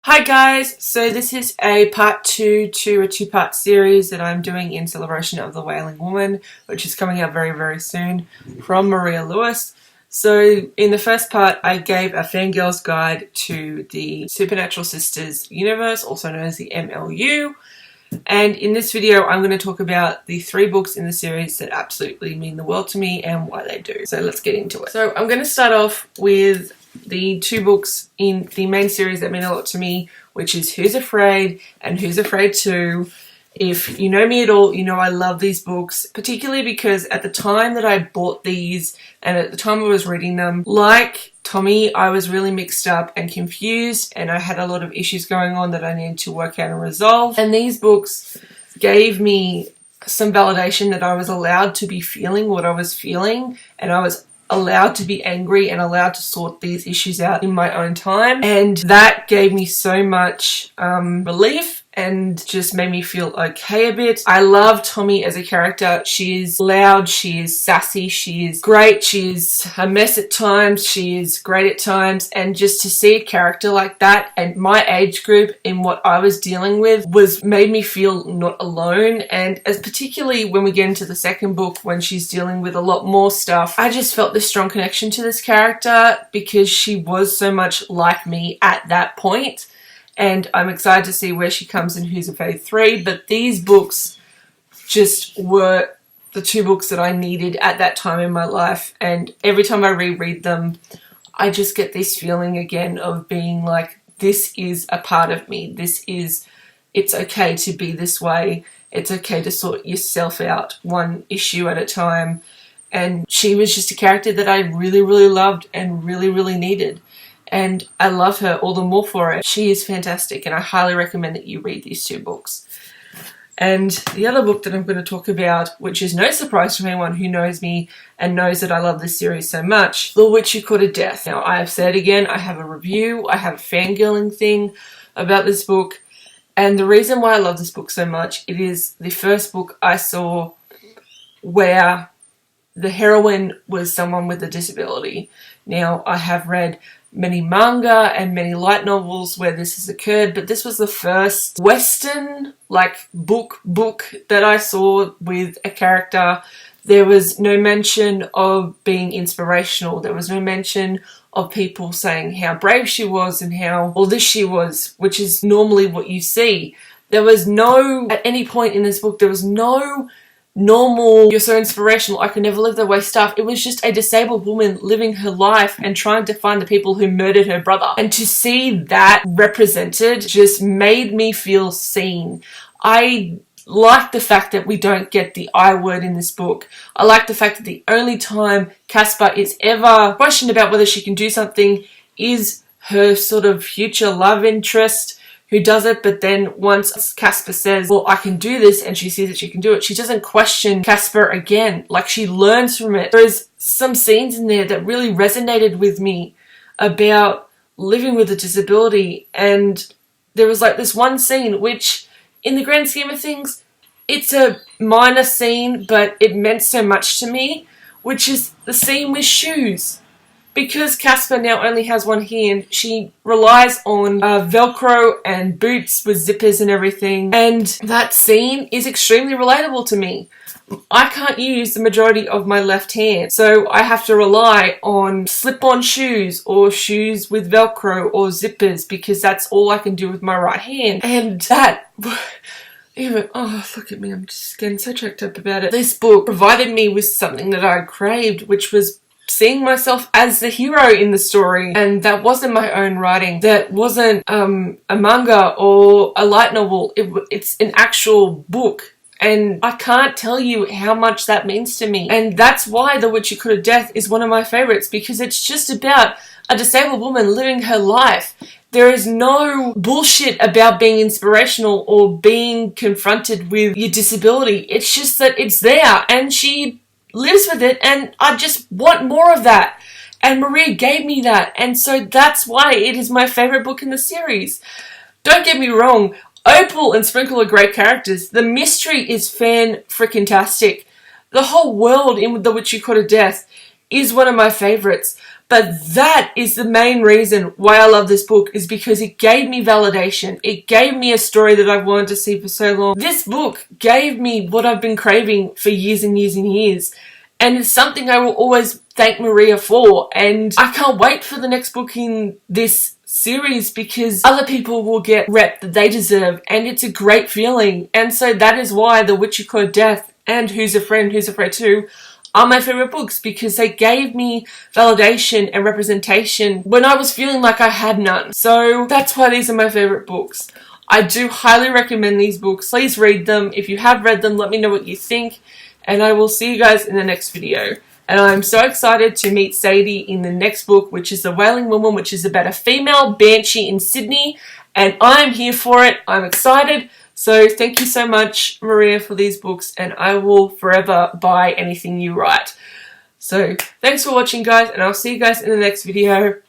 Hi guys, so this is a part 2 to a two-part series that I'm doing in celebration of The Wailing Woman, which is coming out very soon, from Maria Lewis. So in the first part I gave a fangirl's guide to the Supernatural Sisters universe, also known as the MLU, and in this video I'm going to talk about the 3 books in the series that absolutely mean the world to me and why they do. So let's get into it. So I'm going to start off with the 2 books in the main series that mean a lot to me, which is Who's Afraid and Who's Afraid 2. If you know me at all, you know I love these books, particularly because at the time that I bought these and at the time I was reading them, like Tommy, I was really mixed up and confused, and I had a lot of issues going on that I needed to work out and resolve. And these books gave me some validation that I was allowed to be feeling what I was feeling, and I was allowed to be angry and allowed to sort these issues out in my own time, and that gave me so much relief and just made me feel okay a bit. I love Tommy as a character. She is loud, she is sassy, she is great, she is a mess at times, she is great at times, and just to see a character like that and my age group in what I was dealing with made me feel not alone. And as particularly when we get into the second book, when she's dealing with a lot more stuff, I just felt this strong connection to this character because she was so much like me at that point. And I'm excited to see where she comes in Who's Afraid 3, but these books just were the 2 books that I needed at that time in my life, and every time I reread them, I just get this feeling again of being like, this is a part of me, it's okay to be this way, it's okay to sort yourself out one issue at a time. And she was just a character that I really loved and really needed. And I love her all the more for it. She is fantastic, and I highly recommend that you read these 2 books. And the other book that I'm going to talk about, which is no surprise to anyone who knows me and knows that I love this series so much, The Witch Who Courted Death. Now, I have said again, I have a review, I have a fangirling thing about this book, and the reason why I love this book so much, it is the first book I saw where the heroine was someone with a disability. Now, I have read many manga and many light novels where this has occurred, but this was the first Western book that I saw with a character. There was no mention of being inspirational. There was no mention of people saying how brave she was and how all this she was, which is normally what you see. There was no, at any point in this book, there was no normal, you're so inspirational, I could never live that way stuff. It was just a disabled woman living her life and trying to find the people who murdered her brother. And to see that represented just made me feel seen. I like the fact that we don't get the I word in this book. I like the fact that the only time Casper is ever questioned about whether she can do something is her sort of future love interest who does it, but then once Casper says, well, I can do this, and she sees that she can do it, she doesn't question Casper again. Like, she learns from it. There's some scenes in there that really resonated with me about living with a disability, and there was this one scene which, in the grand scheme of things, it's a minor scene, but it meant so much to me, which is the scene with shoes. Because Casper now only has one hand, she relies on Velcro and boots with zippers and everything, and that scene is extremely relatable to me. I can't use the majority of my left hand, so I have to rely on slip-on shoes or shoes with Velcro or zippers because that's all I can do with my right hand. And that... oh, look at me, I'm just getting so choked up about it. This book provided me with something that I craved, which was seeing myself as the hero in the story, and that wasn't my own writing. That wasn't a manga or a light novel. It's an actual book, and I can't tell you how much that means to me. And that's why The Witch Who Courted Death is one of my favorites, because it's just about a disabled woman living her life. There is no bullshit about being inspirational or being confronted with your disability. It's just that it's there, and she lives with it, and I just want more of that. And Maria gave me that, and so that's why it is my favourite book in the series. Don't get me wrong, Opal and Sprinkle are great characters. The mystery is fan-frickin-tastic. The whole world in The Witch Who Courted Death is one of my favourites. But that is the main reason why I love this book, is because it gave me validation. It gave me a story that I've wanted to see for so long. This book gave me what I've been craving for years and years and years. And it's something I will always thank Maria for. And I can't wait for the next book in this series, because other people will get rep that they deserve, and it's a great feeling. And so that is why The Witch Who Caught Death and Who's a Friend, Who's Afraid Too are my favourite books, because they gave me validation and representation when I was feeling like I had none. So that's why these are my favourite books. I do highly recommend these books. Please read them. If you have read them, let me know what you think, and I will see you guys in the next video. And I'm so excited to meet Sadie in the next book, which is The Wailing Woman, which is about a female banshee in Sydney, and I'm here for it. I'm excited. So thank you so much, Maria, for these books, and I will forever buy anything you write. So thanks for watching, guys, and I'll see you guys in the next video.